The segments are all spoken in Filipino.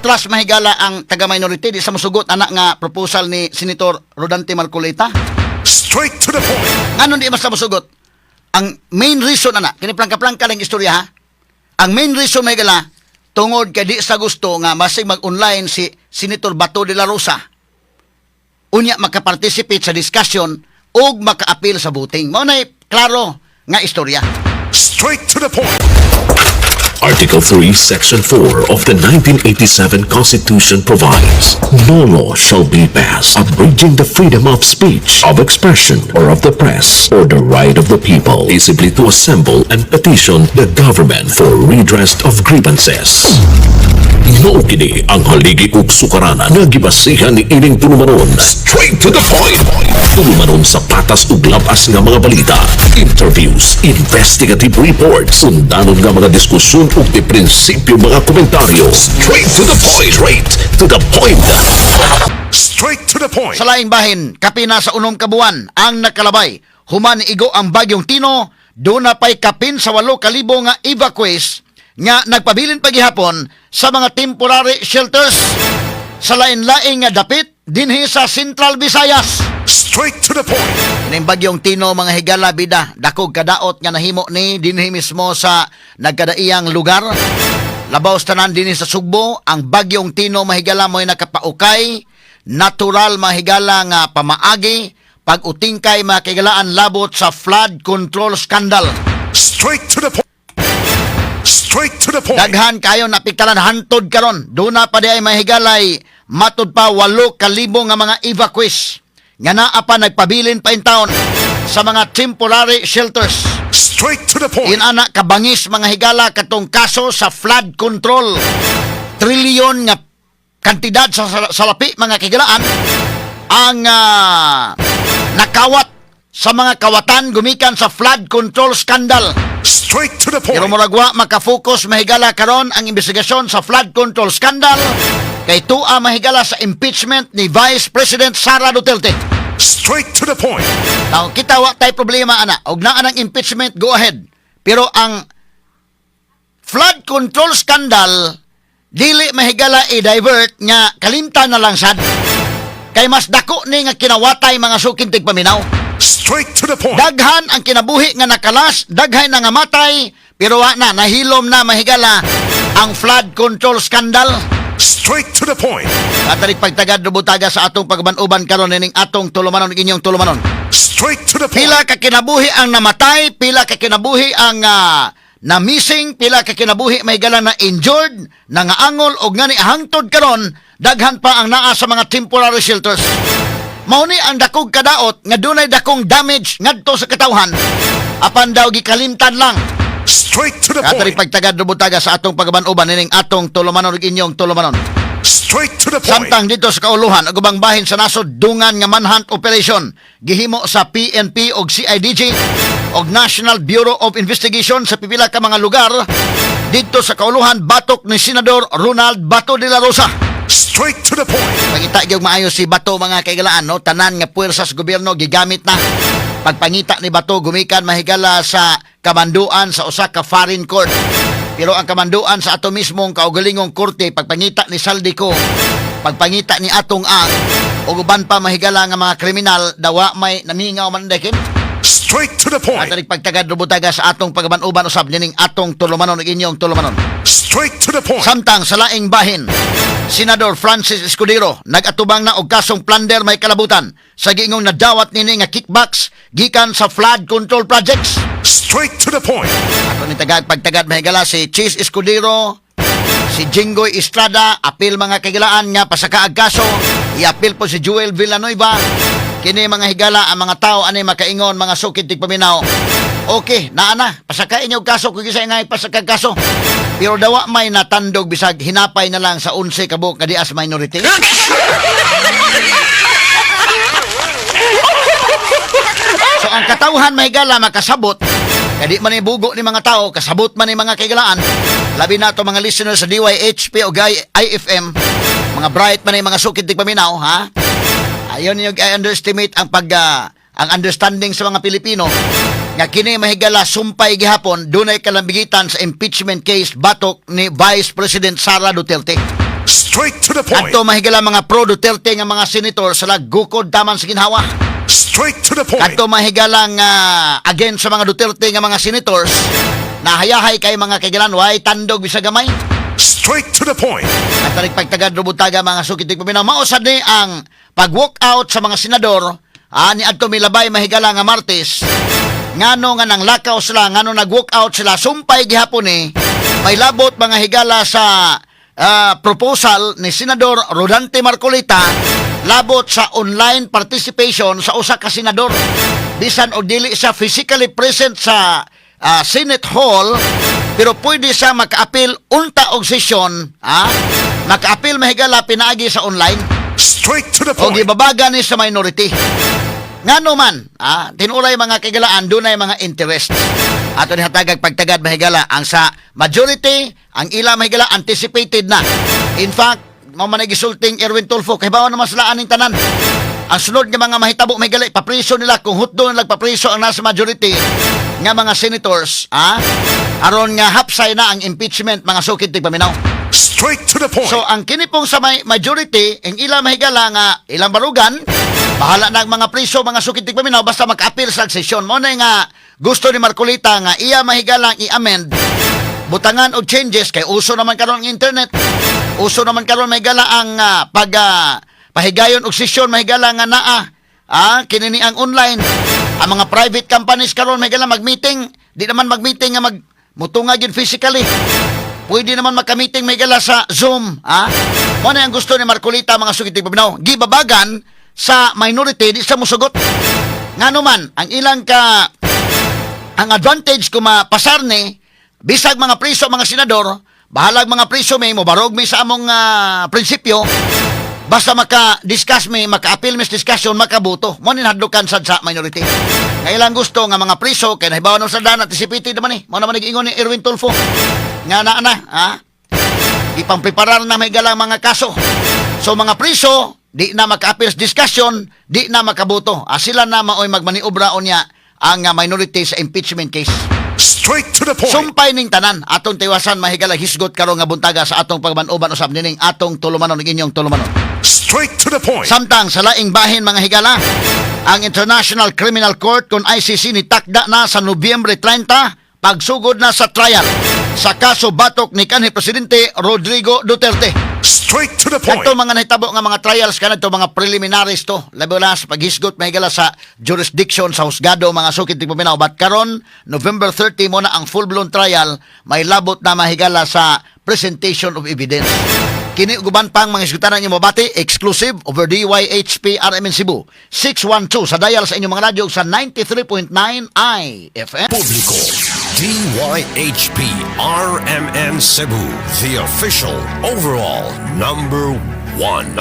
plus mahigala ang taga-minority di sa musugot anak nga proposal ni Senator Rodante Marcolita. Straight to the point. Nganon di mas na musugot. Ang main reason anak, kini plangka-plangka lang istorya ha. Ang main reason mahigala tungod kay di sa gusto nga masig mag-online si Senator Bato de la Rosa. Unya makaparticipate sa discussion ug maka-appeal sa voting. Mao nay klaro nga istorya. Straight to the point. Article 3, Section 4 of the 1987 Constitution provides, no law shall be passed abridging the freedom of speech, of expression, or of the press, or the right of the people peaceably to assemble and petition the government for redress of grievances. Mao kini ang haligi ug sukaranan nga gibasihan ni ining tulumanon. Straight to the point. Tulumanon sa patas ug labas nga mga balita, interviews, investigative reports, sundanon nga mga diskusyon ug di prinsipyo mga komentaryo. Straight to the point. Straight to the point. Straight to the point. Sa laing bahin, kapina sa unom kabuan ang nakalabay. Human igo ang bagyong Tino, doon na pa'y kapin sa 8,000 nga evacuees nga nagpabilin pagihapon sa mga temporary shelters sa lain-laing nga dapit dinhi sa Central Visayas. Straight to the point. Kining bagyong Tino mga higala bida, dakog kadaot nga nahimo ni dinhi mismo sa nagkadaiyang lugar. Labaw tanan dinhi sa Sugbo, ang bagyong Tino mahigala mo'y nakapaukay, natural mahigala nga pamaagi, pag-utingkay makigalaan labot sa flood control scandal. Straight to the point. Straight to the point. Daghan kayo napiktalan hantod karon. Doon na pa di ay mahigalay matud pa 8,000 nga mga evacuees nga naa pa nagpabilin pa in town sa mga temporary shelters. Straight to the point. Inana kabangis mga higala katong kaso sa flood control. Trilyon nga kantidad sa salapi mga kigalaan ang nakawat sa mga kawatan gumikan sa flood control scandal. Straight to the point. Pero muragwa makafocus mahigala karon ang investigasyon sa flood control scandal kay tua mahigala sa impeachment ni Vice President Sara Duterte. Straight to the point. Now, kita wa tay problema ana, og naa ng impeachment go ahead. Pero ang flood control scandal dili mahigala i-divert nga kalimtan na lang sad. Kay mas dako ni nga kinawatay mga sukintig paminaw. Straight to the point. Daghan ang kinabuhi nga nakalas, daghan nga matay, pero wa na nahilom na mahigala ang flood control scandal. Straight to the point. Katalig pagtagad rubutaga sa atong pagbanuban karon ning atong tulumanon inyong tulumanon. Straight to the point. Pila ka kinabuhi ang namatay, pila ka kinabuhi ang na missing, pila ka kinabuhi mahigala na injured, nangaangol og ngani hangtod karon daghan pa ang naa sa mga temporary shelters. Mao ni ang dakog kadaot nga dunay dakong damage ngadto sa katawhan apan daw gikalimtan lang. Straight to the Katalig point. pagtagad rubutaga sa atong pagbanuban ning atong tulumanon ug inyong tulumanon. Straight to the point. Samtang dito sa kauluhan ug ubang bahin sa nasod dungan nga manhunt operation gihimo sa PNP ug CIDG ug National Bureau of Investigation sa pipila ka mga lugar dito sa kauluhan batok ni Senador Ronald Bato de la Rosa. Straight to the point. Pangita gyud maayo si Bato mga kaigalaan no, tanan nga puwersa sa gobyerno gigamit na. Pagpangita ni Bato gumikan mahigala sa kamanduan sa usa ka foreign court. Pero ang kamanduan sa ato mismong kaugalingong korte pagpangita ni Saldico, pagpangita ni Atong Ang ug uban pa mahigala nga mga kriminal dawa may namingaw man dekin. Straight to the point. At pagtagad rubutaga sa atong pagbanuban usab ning atong tulumanon ug inyong tulumanon. Straight to the point. Samtang sa laing bahin, Senador Francis Escudero nag-atubang na og kasong plunder may kalabutan sa giingong nadawat nini nga kickbacks gikan sa flood control projects. Straight to the point. Ato ni pagtagad mahigala si Chis Escudero, si Jinggoy Estrada, apil mga kagilaan nga pasakaag kaso, iapil po si Joel Villanueva. Kini mga higala ang mga tao ani makaingon mga sukid tig paminaw. Okay, naa na, pasakain niyo kaso kung gisa nga pasakag kaso. Pero dawa may natandog bisag hinapay na lang sa 11 kabuk nga di as minority. So ang katawhan mahigala makasabot kadi man ibugo ni mga tao, kasabot man ni mga kaigalaan. Labi na to mga listeners sa DYHP o IFM, mga bright man ni mga sukid tig paminaw, ha? Ayon niyo i-underestimate ang ang understanding sa mga Pilipino nga kini mahigala sumpay gihapon dunay kalambigitan sa impeachment case batok ni Vice President Sara Duterte. Straight to the point. Kadto mahigala mga pro Duterte nga mga senator sa laggukod taman sa ginhawa. Straight to the point. Kadto mahigala nga against sa mga Duterte nga mga senators na hayahay kay mga kaigalan way tandog bisag gamay. Straight to the point. At pagtagad rubutaga mga sukitig paminaw mausad ni ang pag-walk out sa mga senador ni adto milabay mahigala nga Martes ngano nga nang lakaw sila ngano nag-walk out sila sumpay gihapon ni may labot mga higala sa proposal ni Senador Rodante Marcolita labot sa online participation sa usa ka senador bisan og dili siya physically present sa Senate Hall pero pwede siya maka-appeal unta og sesyon maka-appeal mahigala pinaagi sa online Straight to the o point. gibabaga ni sa minority ngano man tinuray mga kagalaan dunay mga interest ato ni hatagag pagtagad mahigala ang sa majority ang ila mahigala anticipated na in fact mao man gisulting Erwin Tulfo kay bawo naman sila aning tanan ang sunod nga mga mahitabo mahigala ipapriso nila kung hutdo nila papriso ang nasa majority nga mga senators aron nga hapsay na ang impeachment mga sukid tigpaminaw. Straight to the point. So ang kini pong sa majority ang ila mahigala nga ilang barugan bahala na ang mga priso mga sukid tigpaminaw basta mag-appeal sa sesyon mo na nga gusto ni Marcolita nga iya mahigala i-amend butangan og changes kay uso naman karon ang internet uso naman karon mahigala ang pahigayon og sesyon mahigala nga kini ni ang online ang mga private companies karon mahigala mag-meeting di naman mag-meeting nga mutunga gyud physically pwede naman magka-meeting mahigala sa Zoom mo na ang gusto ni Marcolita mga sukid tigpaminaw gibabagan sa minority di sa musugot ngano man ang ilang ang advantage kung mapasar ni bisag mga priso mga senador bahalag mga priso may mobarog may sa among prinsipyo basta maka-discuss may maka-appeal may discussion makabuto mo nin hadlukan sad sa minority nga ilang gusto nga mga priso kay nahibawan sa dana anticipated naman mo naman nag-ingon ni Erwin Tulfo nga ipang-preparar na may galang mga kaso so mga priso di na maka-appeal discussion di na makabuto sila na maoy magmaniobra o niya ang minority sa impeachment case. Straight to the point. Sumpay ning tanan atong tiwasan mahigala hisgot karon nga buntaga sa atong pagmanuban usab nining atong tulumanon ning inyong tulumanon. Straight to the point. Samtang sa laing bahin mga higala, ang International Criminal Court kun ICC ni takda na sa Nobyembre 30 pagsugod na sa trial sa kaso batok ni kanhi presidente Rodrigo Duterte. Straight to the point. Ito mga nahitabo nga mga trials kanadto mga preliminaries to labi na sa paghisgot mahigala sa jurisdiction sa husgado mga sukid tigpaminaw but karon November 30 mo na ang full blown trial may labot na mahigala sa presentation of evidence. Kini uban pang mga isgutanan niyo mabati exclusive over DYHP RMN Cebu 612 sa dial sa inyong mga radyo sa 93.9 IFM. Publiko. DYHP RMN Cebu, the official overall number one.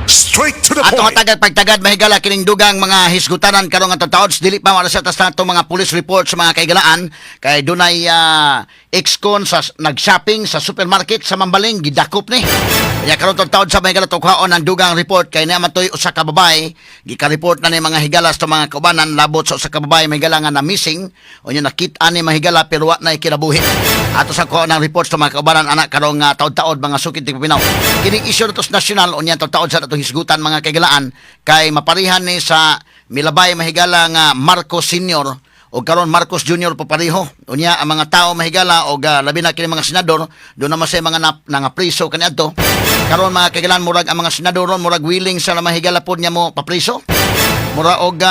Straight to the Atong point. hatagad pagtagad mahigala kining dugang mga hisgutanan karong atong taon dili pa wala sa tas nato mga police report sa mga kaigalaan kay dunay ex-con sa nag-shopping sa supermarket sa Mambaling gidakop ni. Kaya karon tong taon sa mahigala tukhaon ang dugang report kay naman toy usa ka babae gika-report na ni mga higalas to mga kaubanan labot sa usa ka babae mahigala nga na missing unya nakit-an ni mahigala pero wa na kinabuhi. Ato sa kuha ng report sa mga kaubanan anak karong taon-taon mga sukid tigpinaw. Kining issue to national unya tong taon sa atong hisgutan mga kaigalaan kay maparihan ni sa milabay mahigala nga Marcos Senior o karon Marcos Junior po pareho unya ang mga tao mahigala o labi na kini mga senador do na masay mga priso kaniadto karon mga kaigalaan murag ang mga senador murag willing sa mahigala pod niya mo papriso mura og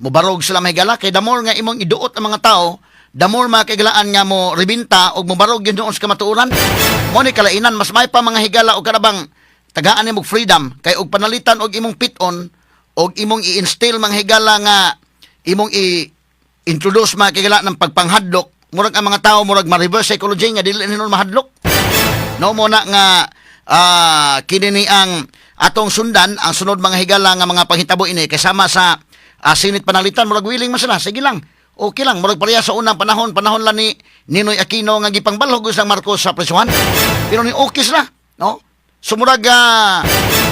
mobarog sila mahigala kay damor nga imong iduot ang mga tao damor mga kaigalaan nga mo ribinta og mobarog yun doon sa kamatuoran mo ni kalainan mas may pa mga higala o karabang tagaan nimog freedom kay og panalitan og imong piton og imong i-instill mga higala nga imong i-introduce mga higala ng pagpanghadlok murag ang mga tao murag ma-reverse psychology nga dili ninon mahadlok no mo na nga kini ni ang atong sundan ang sunod mga higala nga mga panghitabo ini kasama sa Senate panalitan murag willing man sila sige lang okay lang murag pareha sa unang panahon lang ni Ninoy Aquino nga gipangbalhog sa Marcos sa presuhan pero ni okay sila no. Sumurag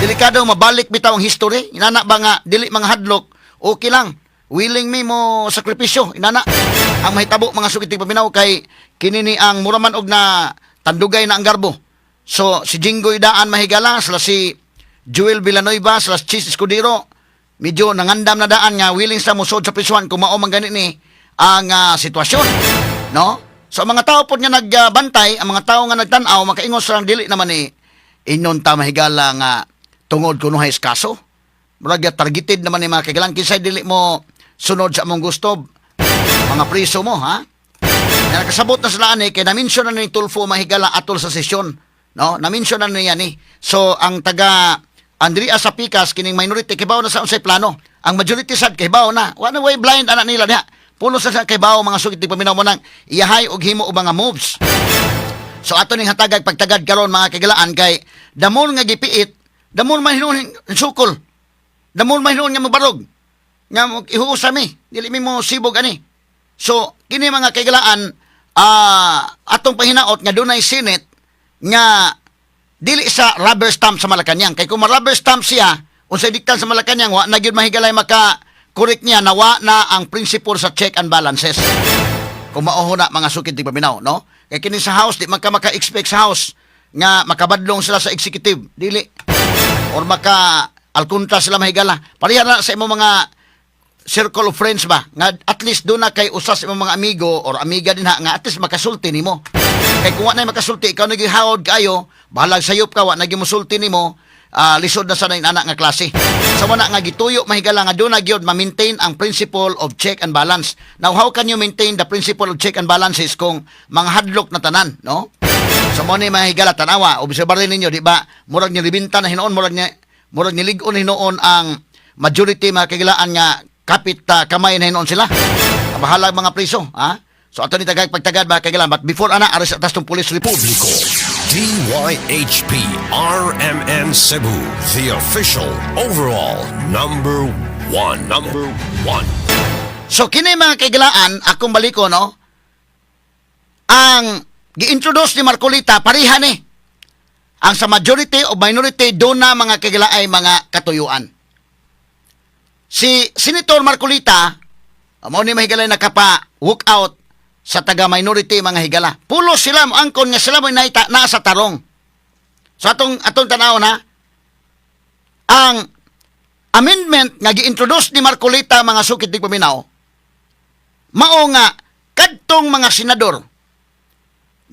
delikado mabalik bitaw ang history. Inana ba nga dili mga hadlok, okay lang. Willing me mo sakripisyo. Inana ang mahitabo mga sukid tigpaminaw kay kini ni ang muraman og na tandugay na ang garbo. So, si Jinggoy Daan Mahigala, sila si Joel Villanueva, sila si Chis Escudero, medyo nangandam na daan nga willing sa musod sa prisuan kung mao man gani ni ang sitwasyon, no? So, ang mga tao po nga nagbantay, ang mga tao nga nagtanaw, makaingon sa dili naman ni inon ta Mahigala nga tungod kuno hay kaso. Murag targeted naman ni mga kagalang kinsay dili mo sunod sa among gusto, mga priso mo, ha? Nakasabot na sila ani kay na-mention na ni Tulfo Mahigala atol sa sesyon, no? Na-mention na niya ni. So ang taga Andrea Sapikas kining minority kibaw na sa unsay plano. Ang majority sad kibaw na. Wa na way blind anak nila diha. Puno sa kibaw mga sugit paminaw mo nang iyahay og himo og mga moves. So ato ning hatagag pagtagad karon mga kagalaan kay damon nga gipiit, damon man hinuon sukol. Damon man hinuon nga mabarog. Nga ihuusa mi, dili mi mo sibog ani. So kini mga kagalaan atong pahinaot nga dunay Senate nga dili sa rubber stamp sa Malacañang. Kay kung rubber stamp siya, unsay diktan sa Malacañang, wa na gyud mahigalay maka-correct niya na wa na ang principle sa check and balances. Kung mauho na mga sukid ti paminaw, no? Kay kini sa House, di maka-expect sa House nga makabadlong sila sa executive, dili. Or maka-alkunta sila mahigala. Pareha na sa imong mga circle of friends ba nga at least do na kay usas imong mga amigo or amiga din ha nga at least makasulti nimo. Kay kung wa na makasulti ikaw nagihawod kayo, bahalag sayop ka wa nagimusulti nimo, lisod na sa anak nga klase. Sa wala nga gituyo mahigala nga do na gyud ma-maintain ang principle of check and balance. Now how can you maintain the principle of check and balances kung mga hadlok na tanan, no? Sa mo ni mahigala tanawa, obserbarin ninyo di ba, murag ni ribinta na hinoon, murag ni lig-on hinoon ang majority mga kagilaan nga kapit kamay na hinoon sila. Bahalag mga priso, ha? So ato ni tagag pagtagad ba kay but before ana ares atas tong police report. Publico. DYHP RMN Cebu, the official overall number one. Number one. So kini mga kaigalaan akong baliko no. Ang gi-introduce ni Marcolita pareha ni. Ang sa majority o minority do na mga kaigalaan ay mga katuyuan. Si Senator Marcolita mao ni mahigalay nakapa walk out sa taga-minority mga higala. Pulo sila mo angkon nga sila mo naita na sa tarong. So atong tanaw na ang amendment nga gi-introduce ni Marcolita mga sukit di paminaw mao nga kadtong mga senador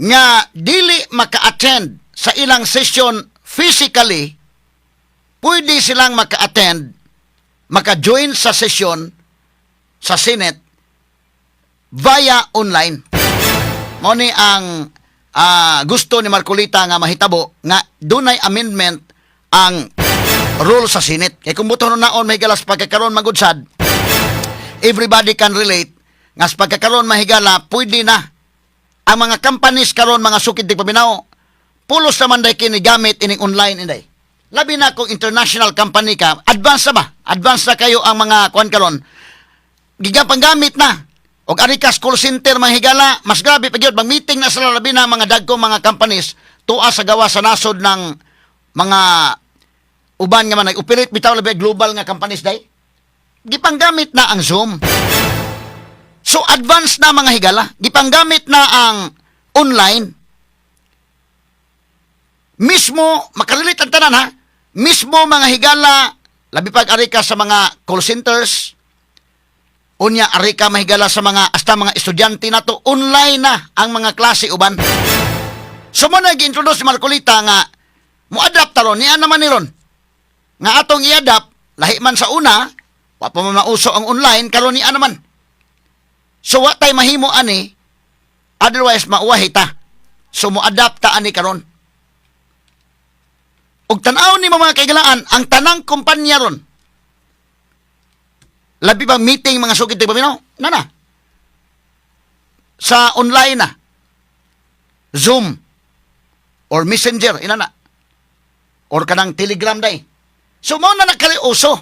nga dili maka-attend sa ilang session physically, pwede silang maka-attend, maka-join sa session sa Senate via online. Mao ni ang gusto ni Marcolita nga mahitabo nga dunay amendment ang rule sa Senate. Kay kung buto naon may galas pagkakaroon magudsad, everybody can relate nga sa pagkakaroon mahigala pwede na ang mga companies karon mga sukid di paminaw pulos naman day kini gamit ining online inday. Labi na kung international company ka, advance na ba? Advance na kayo ang mga kuan karon. Gigapang gamit na. Og ari ka call center mga higala, mas grabe pa gyud mag-meeting na sila labi na mga dagkong mga companies tuwa sa gawa sa nasod ng mga uban nga man nag-operate bitaw labi global nga companies day. Gipanggamit na ang Zoom. So advance na mga higala, gipanggamit na ang online. Mismo makalilit ang tanan ha. Mismo mga higala labi pag ari ka sa mga call centers, unya ari ka mahigala sa mga hasta mga estudyante nato online na ang mga klase uban. So mo nag-introduce si Marcolita nga mo-adapt taron niya naman ni ron. Nga atong i-adapt lahi man sa una, wa pa man mauso ang online karon niya naman. So wa tay mahimo ani otherwise mauwahi ta. So mo-adapt ta ani karon. Og tan-aw ni mga kaigalaan ang tanang kumpanya ron. Labi ba meeting mga sukid di paminaw? Nana. Sa online na. Zoom or Messenger inana. Or kanang Telegram day. So mao na nakaliuso.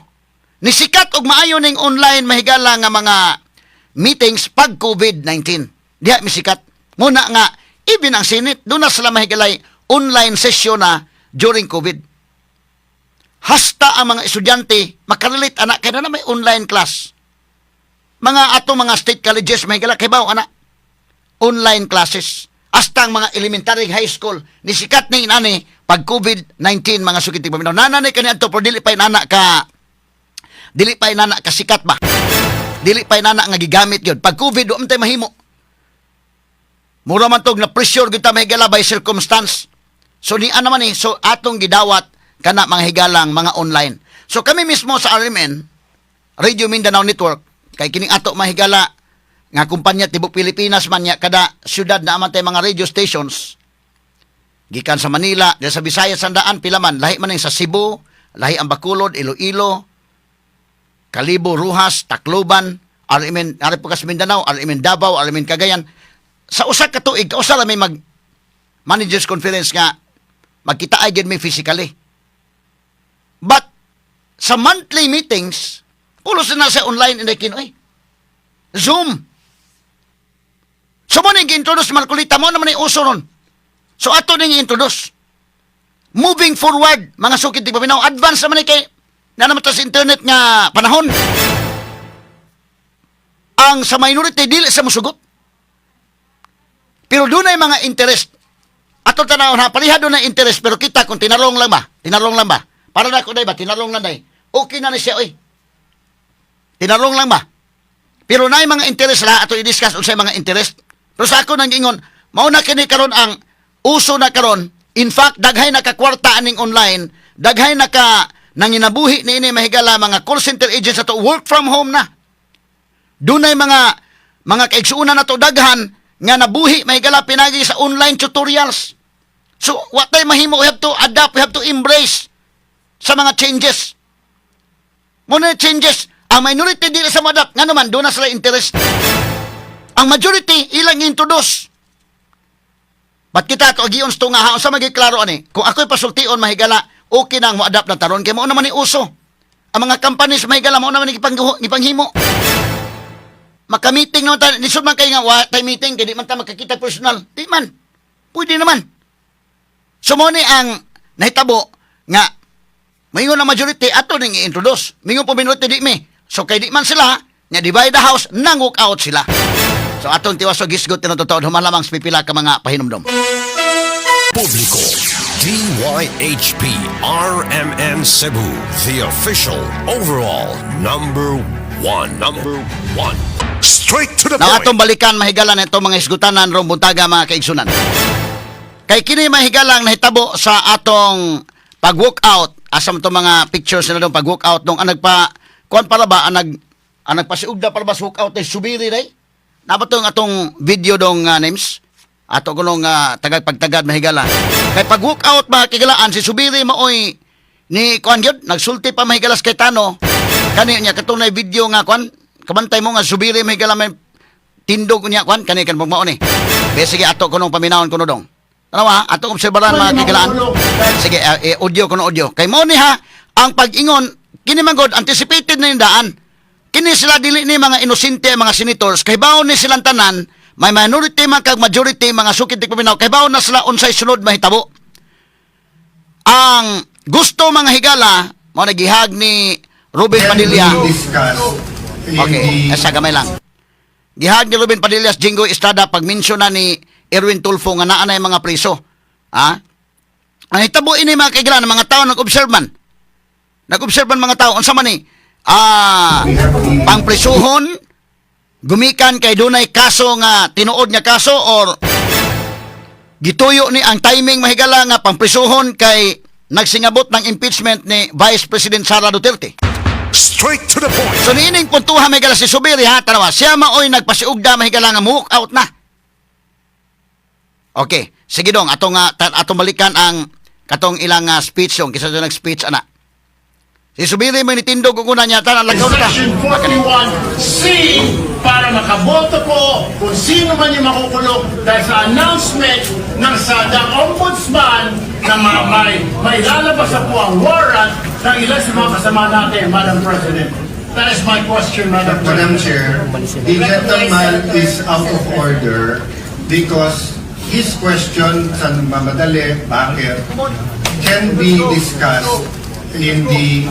Nisikat og maayo ning online mahigala nga mga meetings pag COVID-19. Diha misikat. Muna nga even ang Senate do na sila mahigalay online session na during COVID. Hasta ang mga estudyante makarelate anak kaya na may online class. Mga ato mga state colleges may gala kay baw anak online classes. hasta ang mga elementary high school ni sikat ni inani pag COVID-19 mga sukitig paminaw. Nananay kani adto pero dili pa inana ka sikat ba. Dili pa inana nga gigamit gyud. Pag COVID wa man tay mahimo. Mura man tog na pressure gyud ta mahigala by circumstance. So ni naman ni so atong gidawat kana mga higalang mga online. So kami mismo sa RMN Radio Mindanao Network kay kining ato mahigala nga kumpanya tibok Pilipinas man nya kada syudad na aman tay mga radio stations gikan sa Manila, diya sa Visayas sandaan pila man, lahi man sa Cebu, lahi ang Bacolod, Iloilo, Kalibo, Ruhas, Tacloban, RMN, Aripukas Mindanao, RMN Davao, RMN Cagayan. Sa usa ka tuig, kausa ra may mag managers conference nga magkita ay gid may physically. But sa monthly meetings, pulos na sa online inday kinoy. Zoom. So mo ning introduce Marcolita mo naman yung uso ron. So ato ning introduce. Moving forward, mga sukit di paminaw, advance naman kay na naman sa internet nga panahon. Ang sa minority dili sa musugot. Pero doon ay mga interest. Ato tanaw na paliha doon na interest pero kita kung tinarong lang ba? Tinarong lang ba? Para na ko day ba tinarong lang day. Okay na ni siya oy. Tinarong lang ba? Pero na mga interest la ato i-discuss unsay mga interest. Pero sa ako nang ingon, mao na kini karon ang uso na karon. In fact, daghay nakakwarta aning online, daghay naka nanginabuhi ni ini mahigala mga call center agents ato work from home na. Dunay mga kaigsuuna na to daghan nga nabuhi mahigala pinagi sa online tutorials. So, what tay mahimo we have to adapt, we have to embrace sa mga changes. Muna changes, ang minority dili sa madap, nga naman, doon na sila interest. Ang majority, ilang introduce. Ba't kita ito, agiyon ito nga haon sa magiklaro ani, kung ako'y pasultion mahigala, okay na ang mo-adapt na taron, kaya mo naman ni uso. Ang mga companies mahigala, mo naman ipanghimo. Maka-meeting naman tayo, nisod man kayo nga, tayo meeting, kaya di man tayo makakita personal. Di man. Pwede naman. So mo ni ang nahitabo nga, mayroon na majority, ato nang i-introduce. Mayroon po minority di mi. So kay di man sila, nga divide the house, nanguk out sila. So atong tiwas o gisgot na totoo, humalamang pipila ka mga pahinumdom. Publico, DYHP RMN Cebu, the official overall number one. Straight to the Na point. atong balikan mahigalan ito mga isgutanan ron buntaga mga kaigsunan. Kay kini mahigalang nahitabo sa atong pag-walk out, asam to mga pictures na doon pag-walk out nung nagpa kuan para ba ang nagpasiugda para ba sa walk out ay subiri day. Nabatong atong video dong names ato kunong tagag pagtagad mahigala. Kay pag-walk out mga kigalaan si subiri maoy ni kuan gyud nagsulti pa mahigalas kay Tano. Kani niya katunay video nga kuan kabantay mo nga subiri mahigala may tindog niya kuan kani kan mao ni. Sige ato kunong paminawon kuno dong. Ano ha? Atong obserbaran mga kigalaan. Sige, audio kuno audio. Kay mo ni ha, ang pag-ingon, kini manggod, anticipated na yung daan. Kini sila dili ni mga inosente, mga senators, kay baon ni silang tanan, may minority man kag majority, mga sukit di paminaw, kay baon na sila unsay sunod mahitabo. Ang gusto mga higala, mo nagihag ni Ruben Padilla. Okay, asa gamay lang. Gihag ni Ruben Padilla, Jingo Estrada, pag-mention na ni Erwin Tulfo nga naa na yung mga preso. Ha? Ang hitabo ini mga kaigalan, mga tao nag-observe man. Nag-observe man mga tao. Unsa man ni? Pangpresuhon, gumikan kay dunay kaso nga tinuod nga kaso or gituyo ni ang timing mahigala nga pangpresuhon kay nagsingabot ng impeachment ni Vice President Sara Duterte. Straight to the point. So niining puntuhan mahigala si Subiri ha, tanawa, siya maoy nagpasiugda mahigala nga walk out na. Okay, sige dong, atong balikan ang katong ilang speech yung kisa doon nag-speech ana. Si Subiri mo nitindog kung una niya tanan lagaw na. Section 41C para makaboto po kung sino man yung makukulong dahil sa announcement ng the Ombudsman na may lalabas na po ang warrant ng ilan sa mga kasama natin, Madam President. That is my question, Madam Madam President. Chair, the gentleman is out of order because his question sa mamadali, bakit, can be discussed in the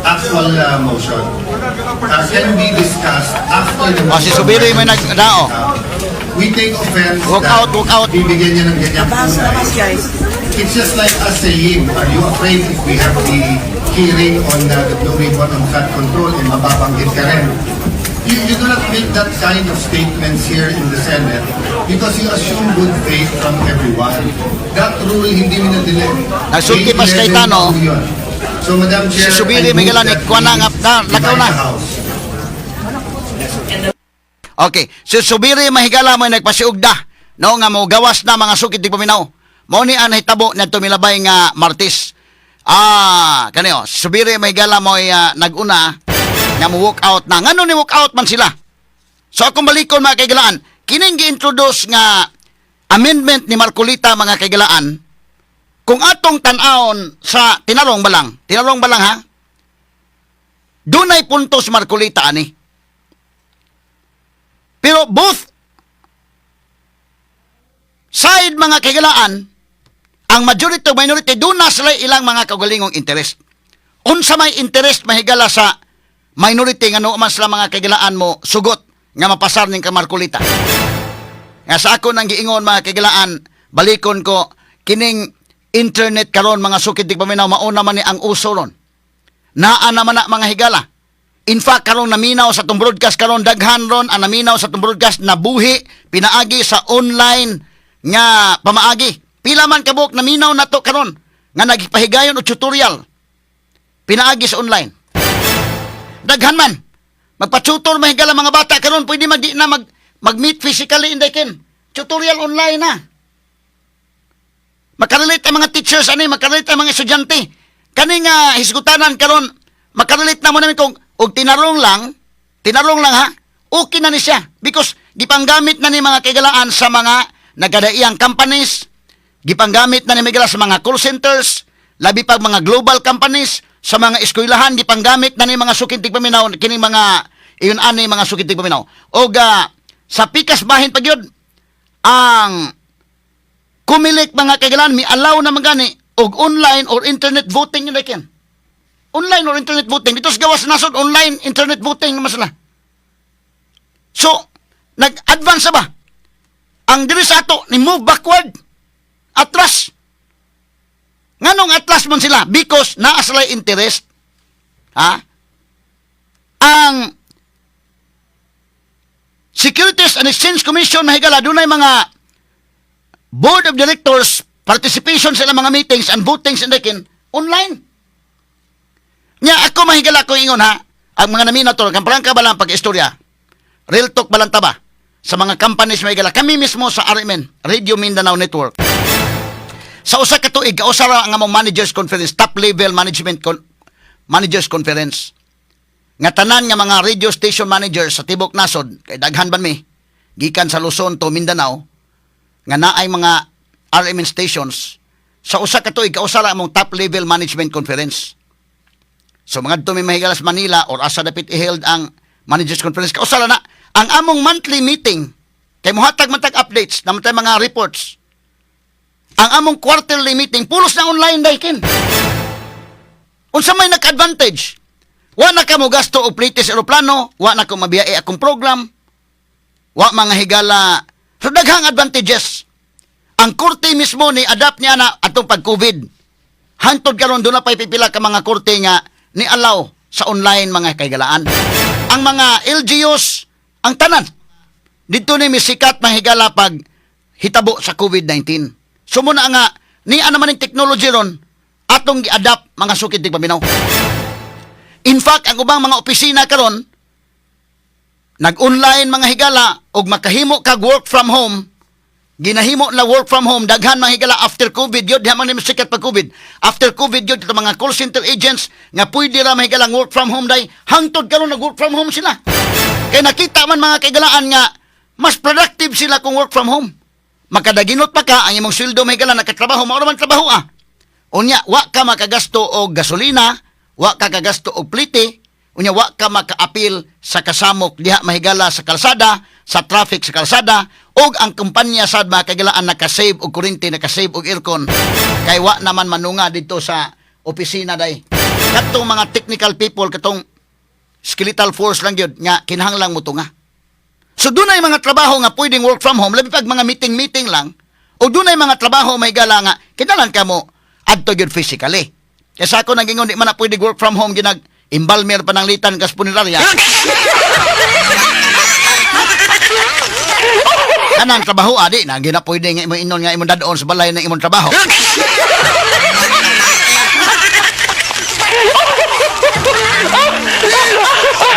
actual motion can be discussed after the O, si Subiri may nagdao. We take offense Walk that out, walk out. bibigyan niya ng ganyang kulay. It's just like us saying, are you afraid if we have the hearing on the Blue Ribbon on flood control and mababanggit ka rin? You do not make that kind of statements here in the Senate because you assume good faith from everyone. That rule hindi mo na-delay. Nagsulti pa si Cayetano. So, Madam Chair, Si Subiri I move may galan, that ikuha na we nga, lakaw divide na. the House. Okay, si Subiri mahigala mo nagpasiugda. No nga mo gawas na mga sukit di paminaw. Mao ni an hitabo na tumilabay nga Martis. Kaniyo, si Subiri mahigala mo naguna nga mo walk out na. Ngano ni walk out man sila? So akong balikon mga kaigalaan, kining gi-introduce nga amendment ni Marcolita mga kaigalaan. Kung atong tan-aon sa tinarong balang ha. Dunay puntos Marcolita ani. Pero both side mga kagalaan, ang majority o minority, doon na sila ilang mga kaugalingong interest. Unsa may interest mahigala sa minority nga no man sila mga kagalaan mo sugot nga mapasar ning Marcolita. Nga sa ako nang giingon mga kagalaan, balikon ko kining internet karon mga sukid di paminaw mauna man ni ang uso ron. Naa naman na mga higala. In fact, karon naminaw sa itong broadcast, karon daghan ron ang naminaw sa itong broadcast na buhi, pinaagi sa online nga pamaagi. Pila man kabuk naminaw na to karon nga nagpahigayon o tutorial. Pinaagi sa online. Daghan man. Magpa-tutor mahigala mga bata karon pwede mag-meet physically in the kin. Tutorial online na. Makarelate ang mga teachers makarelate ang mga estudyante. Kani nga hisgutanan karon makarelate na mo namin kung og tinarong lang ha, okay na ni siya. Because gipanggamit na ni mga kagalaan sa mga nagadaiyang companies, gipanggamit na ni Miguel sa mga call centers, labi pag mga global companies, sa mga eskwelahan, gipanggamit na ni mga sukintig paminaw, kining mga, iyon ani mga sukintig paminaw. O sa pikas bahin pag yun, ang kumilik mga kagalaan, mi allow na magani, og online or internet voting yun like yan. Online or internet voting. Dito sa gawas nasod, online, internet voting naman sila. So, nag-advance na ba? Ang diri sa ato, ni move backward. Atras. Nganong atras man sila? Because naa sila interest. Ang Securities and Exchange Commission mahigala, dunay mga board of directors, participation sa ilang mga meetings and votings in the online. Nya ako mahigala ko ingon ha, ang mga naminaw to, kamprangka ba lang pag-istorya, real talk ba lang taba, sa mga companies mahigala, kami mismo sa RMN, Radio Mindanao Network, sa usa ka tuig, kausara ang among managers conference, top level managers conference, nga tanan nga mga radio station managers sa Tibok Nasod, kay daghan ban mi, gikan sa Luzon to Mindanao, nga naay mga RMN stations, sa usa ka tuig, kausara among top level management conference. So mga dito may mahigalas Manila or asa dapit i-held ang managers conference. Kausala na, ang among monthly meeting, kay muhatag matag updates, naman mga reports. Ang among quarterly meeting, pulos na online dahil. Unsa may nag-advantage? Wa na ka mo gasto o plitis aeroplano, wa na ko mabiyae akong program, wa mga higala. So daghang advantages. Ang korte mismo ni adapt niya na atong pag-COVID. Hantod karon doon na pa'y pipila ka mga korte nga ni allow sa online mga kaigalaan. Ang mga LGUs, ang tanan, dito ni misikat mahigala pag hitabo sa COVID-19. Sumuna nga, ni naman yung technology ron, atong gi-adapt mga sukid di paminaw. In fact, ang ubang mga opisina karon, nag-online mga higala, og makahimo kag work from home, ginahimo na work from home, daghan mga higala after COVID, yun, di man ni sikat pag COVID. After COVID, yun, ito mga call center agents, nga pwede ra mahigalang work from home day, hangtod karon nag-work from home sila. Kaya nakita man mga kaigalaan nga, mas productive sila kung work from home. Makadaginot pa ka, ang imong sweldo mahigala, nakatrabaho, mauraman trabaho Unya, wa ka makagasto og gasolina, wa ka kagasto og plite, unya wa ka maka-apil sa kasamok diha mahigala sa kalsada, sa traffic sa kalsada, og ang kumpanya sad mga kagalaan naka-save og kuryente, naka-save og aircon, kay wa naman manunga dito sa opisina day. Katong mga technical people, katong skeletal force lang yun, nga kinahanglang mo to nga. So doon ay mga trabaho nga pwedeng work from home, labi pag mga meeting lang, o doon ay mga trabaho may gala nga, kinalan ka mo adto yun physically. Kaya ako naging di man na pwedeng work from home, imbalmer pananglitan kas punerarya. Kanang trabaho, adi, na gina pwede nga imong inon nga imong dadoon sa balay ng imong trabaho.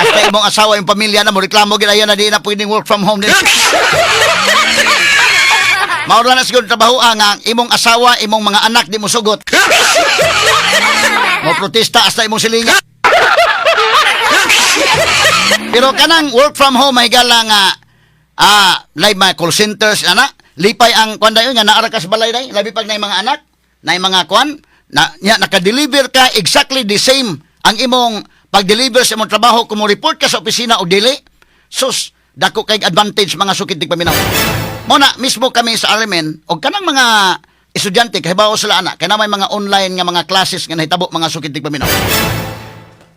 Hasta imong asawa, yung pamilya na mo, reklamo ginayon na di na pwedeng work from home din. Maura na siguro trabaho nga imong asawa, imong mga anak di mo sugot. Mo protesta hasta imong silinga. Pero kanang work from home ay gala nga live mga call centers lipay ang kwan dayon nga naara ka sa balay day, labi pag na mga anak, na mga kwan naka-deliver ka exactly the same ang imong pag-deliver sa imong trabaho kung mo report ka sa opisina o dili. Sus, dako kay advantage mga sukid tig paminaw. Mo na mismo kami sa RMN og kanang mga estudyante kahibaw sila ana kay na may mga online nga mga classes nga nahitabo mga sukid tig paminaw.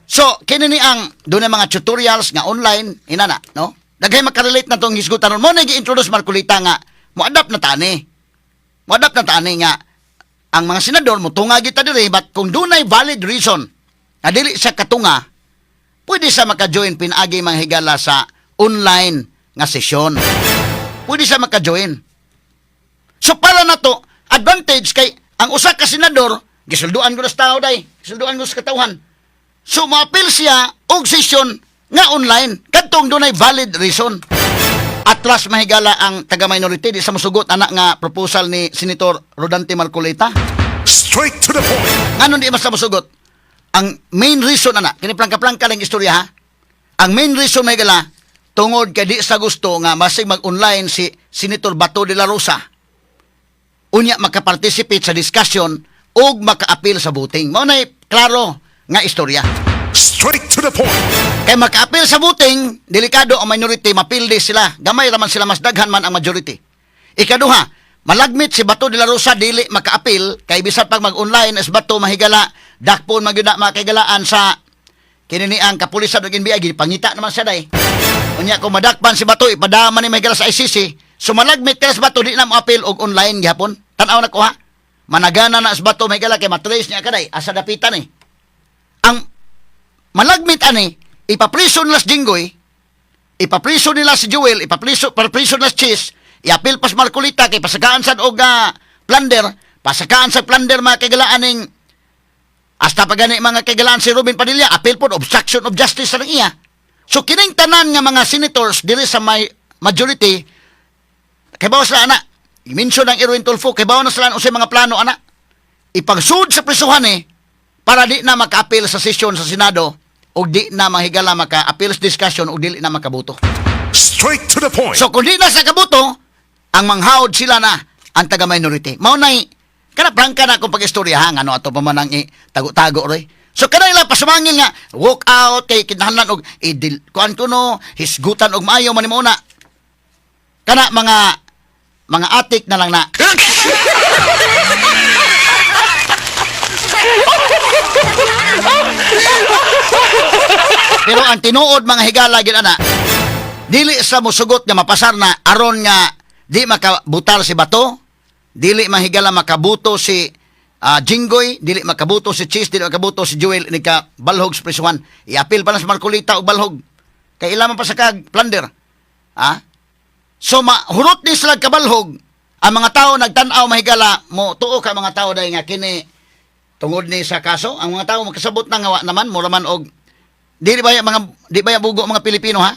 So, kini ni ang doon mga tutorials nga online, inana, no? Daghay makarelate na tong hisgutan mo na gi-introduce Marcolita nga mo-adapt na tani. Mo-adapt na tani nga ang mga senador mo tunga kita diri but kung dunay valid reason na dili sa katunga, pwede sa maka-join pinagi mga higala sa online nga sesyon. Pwede sa maka-join. So para na to, advantage kay ang usa ka senador, gisulduan ko na sa tao day, gisulduan ko sa katawhan. So, ma-appeal siya og session nga online kadtong dunay valid reason. Atras mahigala ang taga-minority di sa musugot anak nga proposal ni Senator Rodante Marcolita. Straight to the point. Nganon di mas na musugot. Ang main reason anak, kini plangka-plangka lang istorya ha. Ang main reason mahigala tungod kay di sa gusto nga masig mag-online si Senator Bato de la Rosa. Unya makaparticipate sa discussion ug maka-appeal sa voting. Mao nay klaro nga istorya. Straight to the point. Kay maka-appeal sa voting, delikado ang minority, mapildi sila. Gamay raman sila, mas daghan man ang majority. Ikaduha, malagmit si Bato de la Rosa, dili maka-appeal, kay bisan pag mag-online as Bato mahigala, dakpon magyuna makigalaan sa kinini ang kapulisan ug NBI, pangita naman siya day. Unya kung madakpan si Bato, ipadama ni mahigala sa ICC, so malagmit kay si Bato, di na mo-appeal og online gihapon. Tanaw na ko ha. Managana na si Bato mahigala kay matrace niya kaday, asa dapitan eh. Ang malagmit ani, ipapriso nila si Jinggoy, ipapriso nila si Joel, ipapriso nila si Cheese, iapil pas Marcolita, kay pasakaan sa og plunder, pasakaan sa plunder mga kagalaan ning, hasta pagani mga kagalaan si Robin Padilla, apil po, obstruction of justice sa iya. So kining tanan nga mga senators, dili sa may majority, kay bawas na anak, i-mention ng Erwin Tulfo, kay bawas na sila usay mga plano anak, ipagsud sa prisuhan para di na maka-appeal sa sesyon sa Senado o di na mahigala maka-appeal sa discussion o di na makabuto. Straight to the point. So kung di na sa kabuto, ang manghawd sila na ang taga-minority. Maunay, prangka na akong pag-istorya ha, ano ato pa man ang tago-tago roy. So kanila pasumangin nga, walk out kay kinahanglan og kuan ko no, hisgutan og maayo man mo na. Kana mga atik na lang na. Pero ang tinuod mga higala gid ana, dili sa musugot nga mapasar na aron nga di makabutar si Bato, dili mahigala makabuto si Jinggoy, dili makabuto si Cheese, dili makabuto si Joel ni ka balhog sa prisuhan. Iapil pa na sa Marcolita og balhog. Kay ilaman pa sa kag plunder. So mahurot ni sila kabalhog. Ang mga tao nagtan-aw mahigala mo tuo ka mga tao dahil nga kini tungod ni sa kaso, ang mga tao makasabot na nga naman mura man og di ba bugo mga Pilipino ha?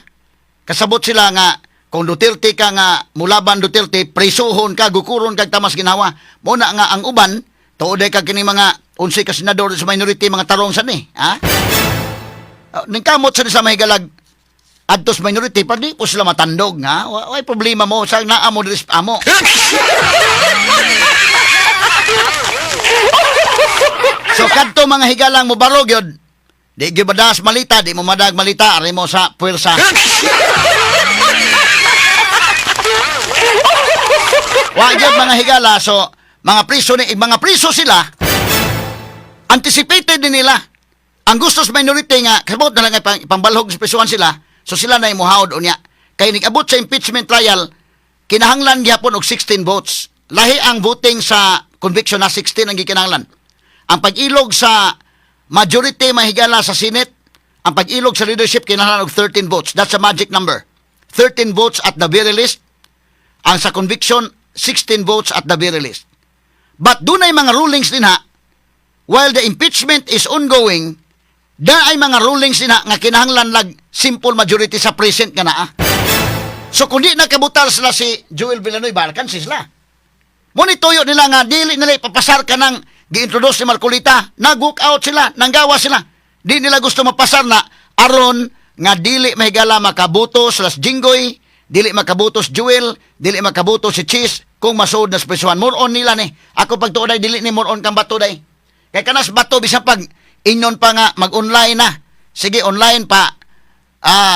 Kasabot sila nga kung Duterte ka nga mulaban Duterte, prisuhon ka, gukuron kag tamas ginawa. Muna nga ang uban, tuoday ka kini mga 11 ka senador sa minority mga tarong sa ni, ha? Ningkamot sa mahigalag adtos minority pa di po sila matandog nga. Way problema mo sa naamo diri sa amo. So kadto mga higalang mo barog yun. Di gyud madas malita, di mo madag malita ari mo sa puwersa. Wa gyud mga higala, so mga priso sila anticipated din nila Ang gusto sa minority nga, kabot na lang ay pambalhog sa prisuhan sila, so sila na imuhawd unya. Kaya nag-abot sa impeachment trial, kinahanglan gyapon og 16 votes. Lahi ang voting sa conviction na 16 ang gikinahanglan. Ang pag-ilog sa majority mahigala sa Senate, ang pag-ilog sa leadership kinahanglan og 13 votes. That's a magic number. 13 votes at the very least. Ang sa conviction, 16 votes at the very least. But dunay mga rulings din ha, while the impeachment is ongoing, da ay mga rulings din ha, nga kinahanglan lag simple majority sa present nga naa. So kung di nakabutal sila si Joel Villanueva, kan sila. Monitoyo nila nga, dili nila ipapasar ka ng gi-introduce ni Marcolita, nag-walk out sila, nanggawa sila. Di nila gusto mapasar na aron nga dili mahigala makabuto sila si Jinggoy, dili makabuto si Joel, dili makabuto si Cheese, kung masud na sa prisuhan. More on nila ni. Ako pag tuoday, dili ni more on kang bato day. Kaya kanas bato, bisa pag inyon pa nga mag-online na. Sige, online pa.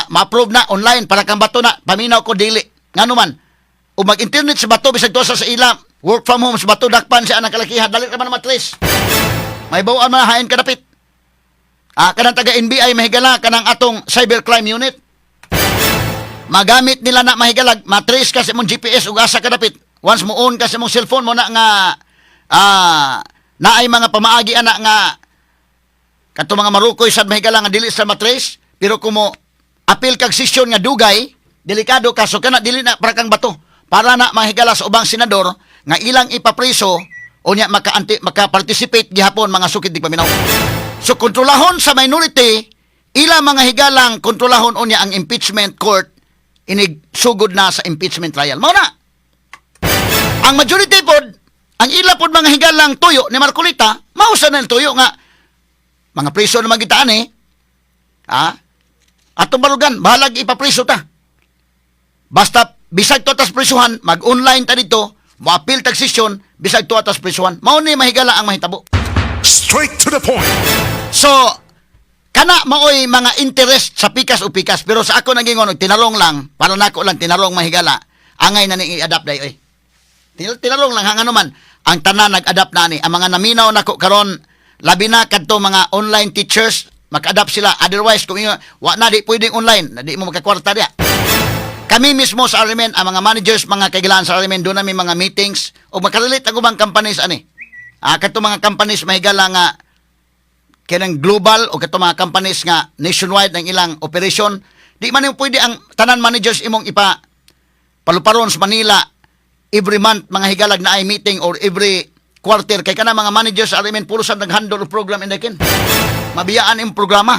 Ma-approve na, online, para kang bato na. Paminaw ko, dili. Nga naman, o mag-internet sa bato, bisag tuwa sa ila, work from home sa bato, dakpan siya ng kalakihan, dalit naman na matris. May bawaan man, hain kadapit. Kanang taga-NBI, mahigala, kanang atong cybercrime unit. Magamit nila na mahigalag, matris ka sa mong GPS, ug asa kadapit. Once mo on ka sa mong cellphone mo na nga, naay mga pamaagi ana nga, kato mga marukoy sad mahigala nga dili sa matrace, pero kung mo apil kag session nga dugay, delikado ka, so kana dili na para kang bato. Para na mahigala sa ubang senador nga ilang ipapriso o nya maka-participate gihapon mga sukid di paminaw. So kontrolahon sa minority, ilang mga higalang kontrolahon o nya ang impeachment court inig sugod na sa impeachment trial. Mao na. Ang majority pod, ang ila pod mga higalang tuyo ni Marcolita, mausa na tuyo nga mga priso na magitaan atong balugan, bahalag ipapriso ta. Basta bisag to atas prisuhan, mag-online ta dito, mo-appeal tag session, bisag to atas prisuhan. Mao ni mahigala ang mahitabo. Straight to the point. So, kana maoy mga interest sa pikas o pikas, pero sa ako nagingon tinarong lang, para nako lang tinarong mahigala, angay na ni i-adapt day oy. Tinarong lang hangano man ang tanan nag-adapt na ni. Ang mga naminaw nako karon labi na kadto mga online teachers, mag-adapt sila. Otherwise kung wa na di pwedeng online, na di mo makakwarta dia. Kami mismo sa Arimen, ang mga managers, mga kaigilaan sa Arimen, doon namin mga meetings o makarelate ang ubang companies ani. Kadto mga companies mahigala nga kanang global o kadto mga companies nga nationwide ang ilang operation, di man yung pwede ang tanan managers imong ipa paluparon sa Manila every month mga higalag na ay meeting or every quarter kay kana mga managers sa Arimen puro sa nag-handle program indakin. Mabiyaan yung programa.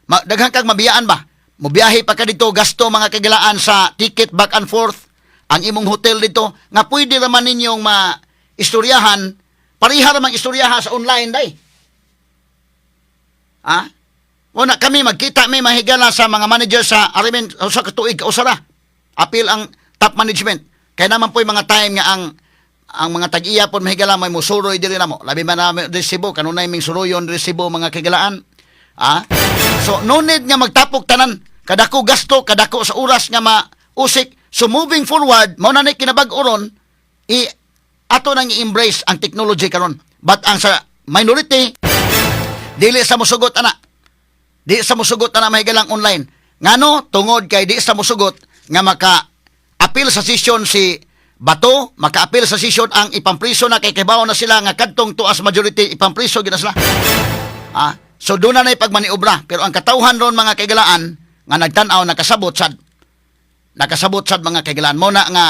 Daghang kag mabiyaan ba? Mobiyahe pa ka dito, gasto mga kagilaan sa ticket back and forth, ang imong hotel dito, nga pwede naman ninyong ma-istoryahan, pariha namang istoryahan sa online day. Una kami magkita may mahigala sa mga manager sa Arimen sa katuig o sara. Appeal ang top management. Kaya naman po yung mga time nga ang mga tag-iya po mahigala may musuroy diri namo. Labi man namin resibo kanunay ming suroyon resibo mga kagilaan. So no need nga magtapok tanan kadako gasto kadako sa oras nga mausik. So moving forward mao na ni kinabag-oron ato nang i-embrace ang technology karon. But ang sa minority dili sa mosugot ana. Di sa mosugot ana mahigalang online. Ngano tungod kay di sa mosugot nga maka-appeal sa session si Bato, maka-appeal sa session ang ipampriso na kay kibaw na sila nga kadtong tuas majority ipampriso gid na sila. So doon na pagmaniobra. Pero ang katauhan ron mga kaigalaan nga nagtanaw nakasabot sad mga kaigalaan mo na nga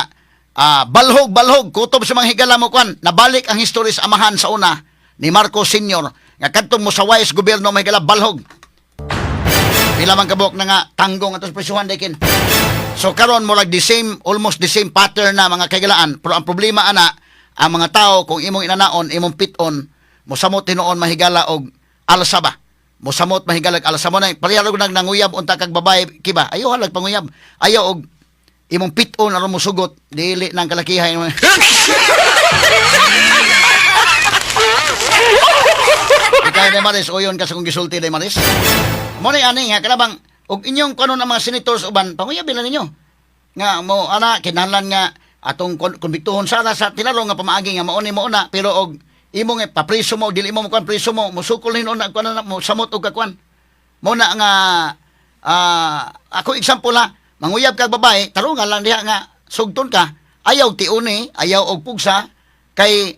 balhog kutob sa mga higala mo kwan nabalik ang history sa amahan sa una ni Marcos Sr. nga kadtong mo sa wise gobyerno may higala balhog. Pila man kabok na nga tanggong atos prisuhan dekin. So karon mo like almost the same pattern na mga kaigalaan. Pero ang problema ana ang mga tao kung imong inanaon imong piton mosamot tinuon mahigala og alsa ba? Mosamot mahigalag alsa mo na parehalo nang nanguyab unta kag babae kiba. Ayaw halag panguyab. Ayaw og imong piton aron mo sugot dili nang kalakihan. Ikaw na Maris oyon ka sa kong gisulti na Maris. Mo ni ani nga kanabang og inyong kanon ang mga senators uban panguyab bilan ninyo. Nga mo ana kinahanglan nga atong konbiktuhon sana sa tinarong nga pamaagi nga mao ni mo na pero og imong papriso mo dili mo kuan priso mo musukol hinon na kuan mo samot og kakwan Muna nga ako example ha, manguyab kag babae, tarungan lang diha nga sugton ka, ayaw tiuni, ayaw og pugsa kay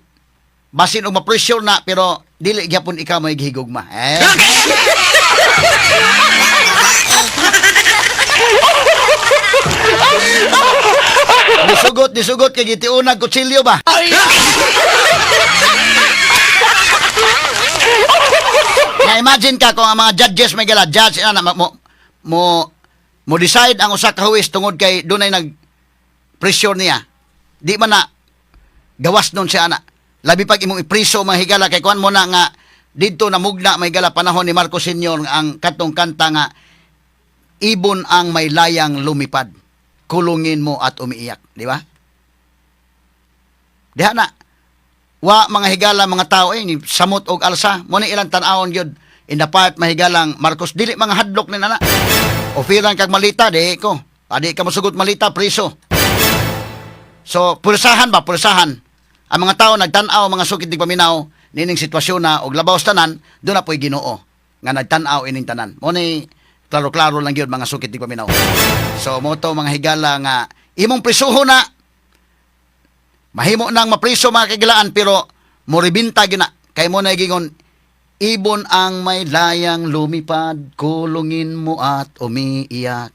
basin og ma-pressure na pero dili gyapon ikaw may gihigugma. Disugot kay gitiunag kutsilyo ba? Na imagine ka kung ang mga judges may gala, judge na mo decide ang usa ka huwis tungod kay dunay nag pressure niya. Di man na gawas nun siya ana. Labi pag imong ipriso mga higala kay kuan mo na nga didto na mugna may gala panahon ni Marcos Sr. ang katong kanta nga ibon ang may layang lumipad. Kulungin mo at umiiyak, di ba? Diha na. Wa mga higala mga tao ni samot og alsa mo ni ilang tan-awon gyud in the part mahigalang Marcos dili mga hadlok ni nana. Ofiran kag malita di ko. Adi ka mosugot malita priso. So pulsahan ba pulsahan. Ang mga tao nagtan-aw mga sukit dig paminaw nining sitwasyon na og labaw sa tanan do na poy Ginoo nga nagtan-aw ining tanan. Mo ni klaro-klaro lang gyud mga sukit dig paminaw. So mo to mga higala nga imong prisuho na mahimo nang mapriso mga kagilaan pero moribinta gyud na kay mo na gingon ibon ang may layang lumipad kulungin mo at umiiyak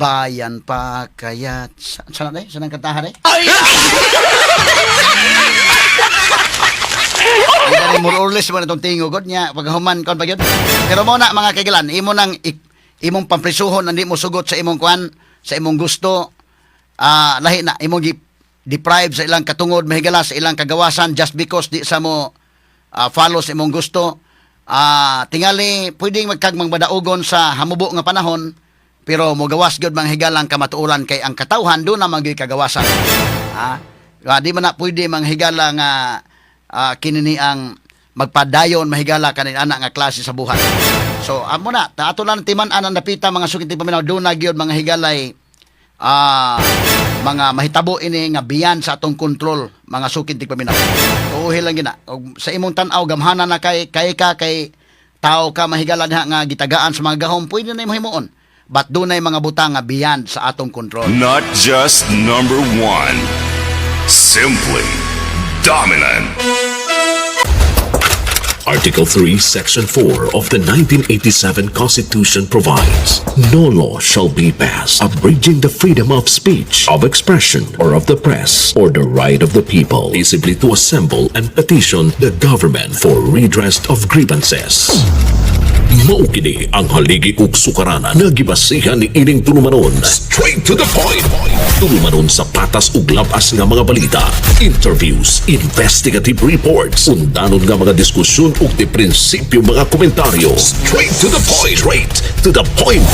bayan pa kaya't sana day sanang kantahan day ay more or less mo na itong tingugod niya paghuman kon pa gyud pero mo na mga kagilaan imong pamprisuhon hindi mo sugot sa imong kuan sa imong gusto lahi na imong deprive sa ilang katungod mahigala sa ilang kagawasan just because di sa mo follow sa imong gusto tingali pwedeng magkagmang badaugon sa hamubo nga panahon pero mo gawas gyud mga higalang kamatuoran kay ang katawhan do na magay kagawasan di man na pwede mga higala nga kinini ang magpadayon mahigala kanin ana nga klase sa buhat so amo na ato lang timan anan napita mga sukit paminaw do na gyud mga higalay mga mahitabo ini nga biyan sa atong kontrol mga sukid tig paminaw. Tuuhi lang gina. Og sa imong tan-aw gamhanan na kay tao ka mahigala diha nga gitagaan sa mga gahom pwede na imong himuon. But dunay mga butang nga biyan sa atong kontrol. Not just number one. Simply dominant. Article 3, Section 4 of the 1987 Constitution provides, no law shall be passed abridging the freedom of speech, of expression, or of the press, or the right of the people peaceably to assemble and petition the government for redress of grievances. Maukini ang haligi ug sukaranan nga gibasihan ni ining tulumanon. Straight to the point. Tulumanon sa patas ug labas nga mga balita, interviews, investigative reports, undanon nga mga diskusyon ug di prinsipyo mga komentaryo. Straight to the point. Straight to the point.